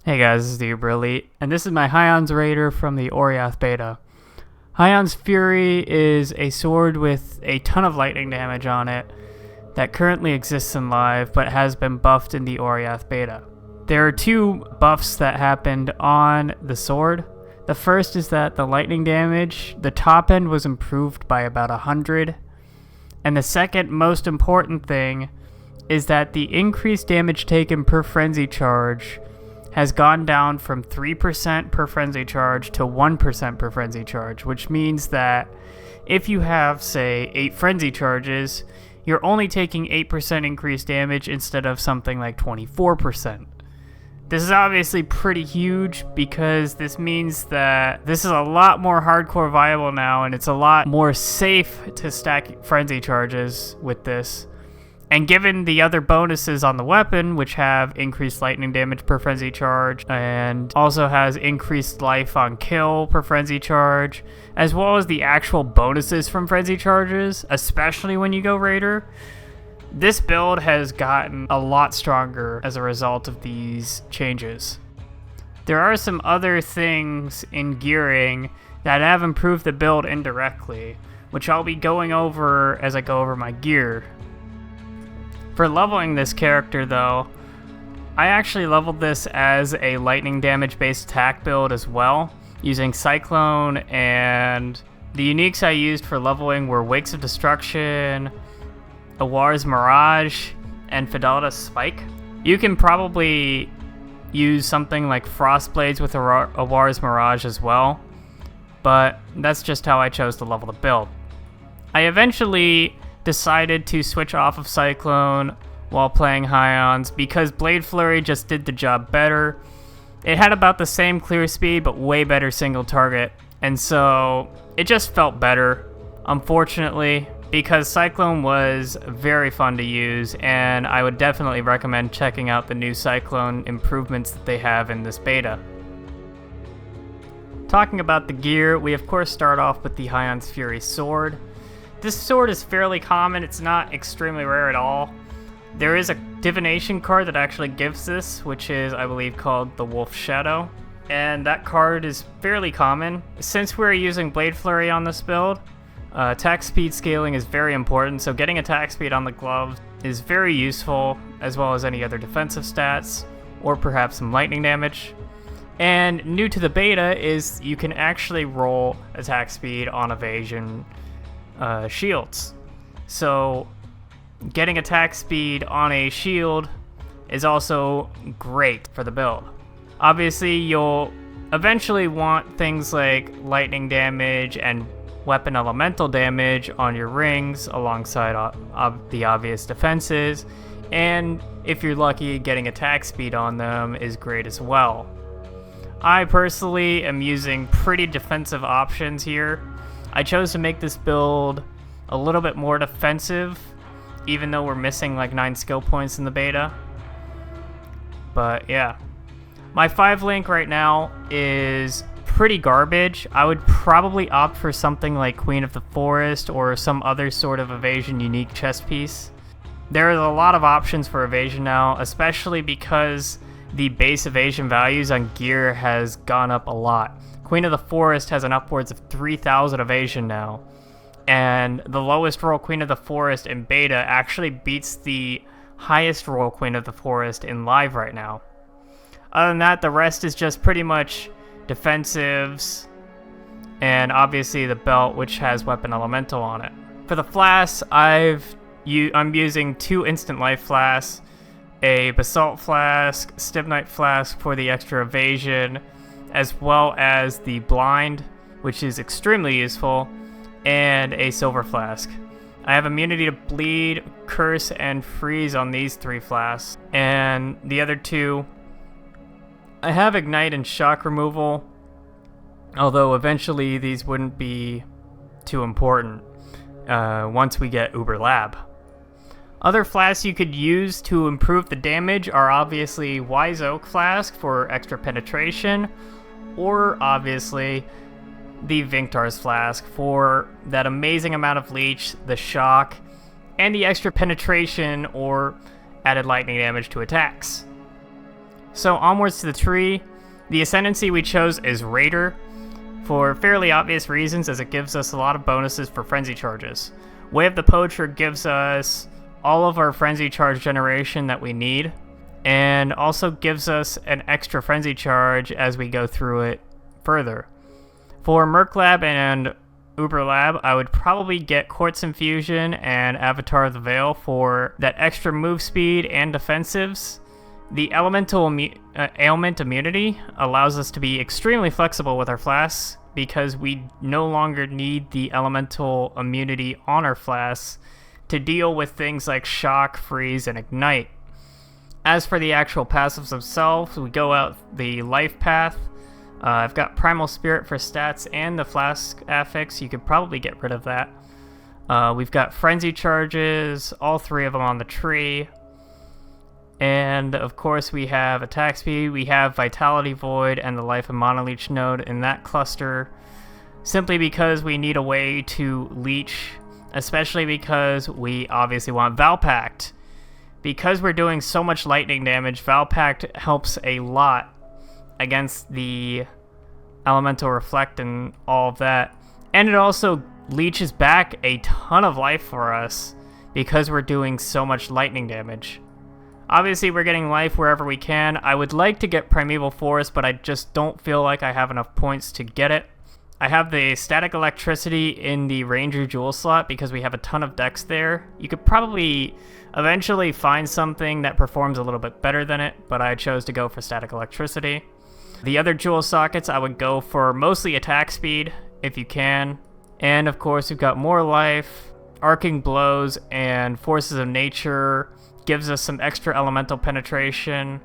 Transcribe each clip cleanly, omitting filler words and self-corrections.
Hey guys, this is Theuberelite, and this is my Hyaon's Raider from the Oriath beta. Hyaon's Fury is a sword with a ton of lightning damage on it that currently exists in live but has been buffed in the Oriath beta. There are two buffs that happened on the sword. The first is that the lightning damage, the top end was improved by about 100, and the second most important thing is that the increased damage taken per frenzy charge has gone down from 3% per frenzy charge to 1% per frenzy charge, which means that if you have, say, 8 frenzy charges, you're only taking 8% increased damage instead of something like 24%. This is obviously pretty huge because this means that this is a lot more hardcore viable now, and it's a lot more safe to stack frenzy charges with this. And given the other bonuses on the weapon, which have increased lightning damage per frenzy charge, and also has increased life on kill per frenzy charge, as well as the actual bonuses from frenzy charges, especially when you go Raider, this build has gotten a lot stronger as a result of these changes. There are some other things in gearing that have improved the build indirectly, which I'll be going over as I go over my gear. For leveling this character though, I actually leveled this as a lightning damage based attack build as well, using Cyclone, and the uniques I used for leveling were Wakes of Destruction, Awar's Mirage, and Fidelitas Spike. You can probably use something like Frostblades with Awar's Mirage as well, but that's just how I chose to level the build. I eventually decided to switch off of Cyclone while playing Hyaon's because Blade Flurry just did the job better. It had about the same clear speed but way better single target, and so it just felt better, unfortunately, because Cyclone was very fun to use, and I would definitely recommend checking out the new Cyclone improvements that they have in this beta. Talking about the gear, we of course start off with the Hyaon's Fury sword. This sword is fairly common, it's not extremely rare at all. There is a divination card that actually gives this, which is, I believe, called the Wolf Shadow, and that card is fairly common. Since we're using Blade Flurry on this build, attack speed scaling is very important, so getting attack speed on the glove is very useful, as well as any other defensive stats, or perhaps some lightning damage. And new to the beta is you can actually roll attack speed on evasion shields. So getting attack speed on a shield is also great for the build. Obviously, you'll eventually want things like lightning damage and weapon elemental damage on your rings alongside the obvious defenses, and if you're lucky, getting attack speed on them is great as well. I personally am using pretty defensive options here. I chose to make this build a little bit more defensive, even though we're missing like 9 skill points in the beta. But yeah. My 5 link right now is pretty garbage. I would probably opt for something like Queen of the Forest or some other sort of evasion unique chest piece. There is a lot of options for evasion now, especially because the base evasion values on gear has gone up a lot. Queen of the Forest has an upwards of 3,000 evasion now, and the lowest roll Queen of the Forest in beta actually beats the highest roll Queen of the Forest in live right now. Other than that, the rest is just pretty much defensives, and obviously the belt, which has weapon elemental on it. For the flasks, I'm using 2 instant life flasks, a basalt flask, stibnite flask for the extra evasion, as well as the blind, which is extremely useful, and a silver flask. I have immunity to bleed, curse, and freeze on these 3 flasks, and the other 2, I have ignite and shock removal, although eventually these wouldn't be too important once we get Uber Lab. Other flasks you could use to improve the damage are obviously Wise Oak Flask for extra penetration, or obviously the Vinctar's Flask for that amazing amount of leech, the shock, and the extra penetration or added lightning damage to attacks. So onwards to the tree, the ascendancy we chose is Raider, for fairly obvious reasons, as it gives us a lot of bonuses for frenzy charges. Way of the Poacher gives us all of our frenzy charge generation that we need, and also gives us an extra frenzy charge as we go through it further. For Merc Lab and Uber Lab, I would probably get Quartz Infusion and Avatar of the Veil for that extra move speed and defensives. The Elemental Ailment Immunity allows us to be extremely flexible with our flasks because we no longer need the Elemental Immunity on our flasks to deal with things like Shock, Freeze, and Ignite. As for the actual passives themselves, we go out the Life Path. I've got Primal Spirit for stats and the Flask affix. You could probably get rid of that. We've got Frenzy Charges, all three of them on the tree. And of course we have Attack Speed, we have Vitality Void, and the Life and Mana Leech node in that cluster. Simply because we need a way to leech, especially because we obviously want Valpact. Because we're doing so much lightning damage, Valpact helps a lot against the Elemental Reflect and all of that. And it also leeches back a ton of life for us because we're doing so much lightning damage. Obviously, we're getting life wherever we can. I would like to get Primeval Forest, but I just don't feel like I have enough points to get it. I have the Static Electricity in the Ranger Jewel slot because we have a ton of decks there. You could probably eventually find something that performs a little bit better than it, but I chose to go for Static Electricity. The other Jewel sockets, I would go for mostly Attack Speed, if you can. And of course, we've got more life, Arcing Blows, and Forces of Nature gives us some extra elemental penetration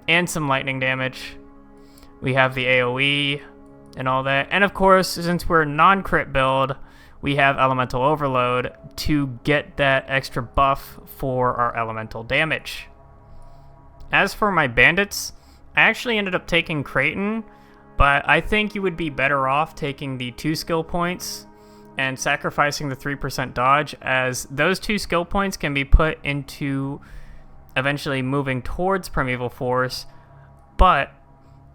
and some lightning damage. We have the AoE and all that. And of course, since we're non-crit build, we have Elemental Overload to get that extra buff for our elemental damage. As for my bandits, I actually ended up taking Kraton, but I think you would be better off taking the 2 skill points and sacrificing the 3% dodge, as those 2 skill points can be put into eventually moving towards Primeval Force, but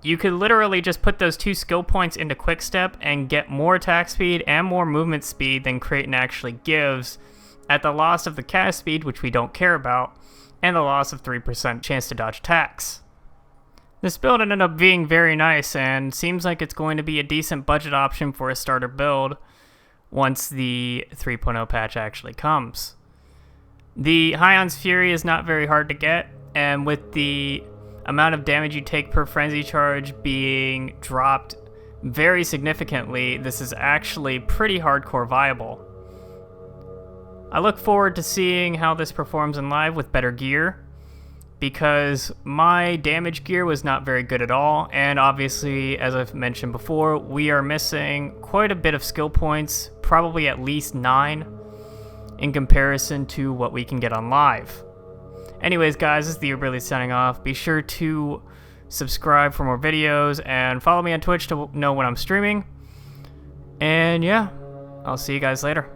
you could literally just put those 2 skill points into Quickstep and get more attack speed and more movement speed than Kraton actually gives, at the loss of the cast speed, which we don't care about, and the loss of 3% chance to dodge attacks. This build ended up being very nice and seems like it's going to be a decent budget option for a starter build once the 3.0 patch actually comes. The Hyaon's Fury is not very hard to get, and with the amount of damage you take per frenzy charge being dropped very significantly, this is actually pretty hardcore viable. I look forward to seeing how this performs in live with better gear, because my damage gear was not very good at all, and obviously, as I've mentioned before, we are missing quite a bit of skill points, probably at least 9, in comparison to what we can get on live. Anyways, guys, this is Theuberelite signing off. Be sure to subscribe for more videos, and follow me on Twitch to know when I'm streaming. And yeah, I'll see you guys later.